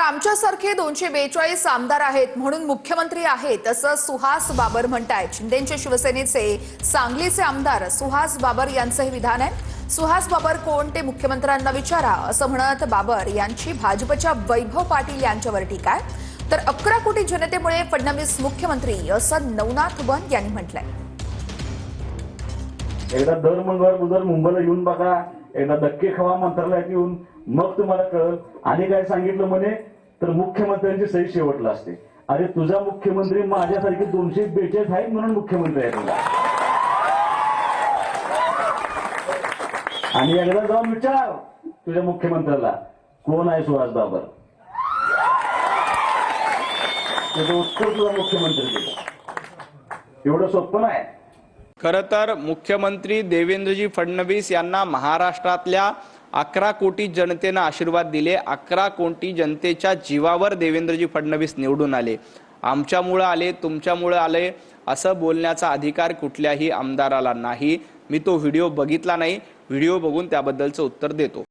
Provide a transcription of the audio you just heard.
आमच्यासारखे 242 आमदार आहेत म्हणून मुख्यमंत्री आहेत असं सुहास बाबर म्हणतायत। शिंदेचे शिवसेनेचे सांगलीचे आमदार सुहास बाबर यांचं हे विधान आहे। सुहास बाबर कोण ते मुख्यमंत्र्यांना विचारा असं म्हणत बाबर यांची भाजपच्या वैभव पाटील यांच्यावर टीका आहे। तर 11 कोटी जनतेमुळे फडणवीस मुख्यमंत्री असं नवनाथ वन यांनी म्हटलंय। एकदा दर मंगळवार मुंबईला येऊन बघा, एकदा धक्के खावा मंत्रालयात येऊन, मग तुम्हाला कळलं। आणि काय सांगितलं म्हणे तर मुख्यमंत्र्यांची सही शेवटला असते। अरे तुझा मुख्यमंत्री माझ्यासारखे 242 आहेत म्हणून मुख्यमंत्री आहे तुला। आणि एकदा जाऊन विचार तुझ्या मुख्यमंत्र्याला कोण आहे सुहास बाबर, त्याचं उत्तर तुझा मुख्यमंत्री दिलं। एवढं सोपं नाही। खरं तर मुख्यमंत्री देवेंद्रजी फडणवीस यांना महाराष्ट्रातल्या 11 कोटी जनतेने आशीर्वाद दिले। 11 कोटी जनतेच्या जीवावर देवेंद्रजी फडणवीस निवडून आले। आमच्यामुळे आले, तुमच्यामुळे आले असं बोलण्याचा अधिकार कुठल्याही आमदाराला नाही। मी तो व्हिडिओ बघितला नाही, व्हिडिओ बघून त्याबद्दलचं उत्तर देतो।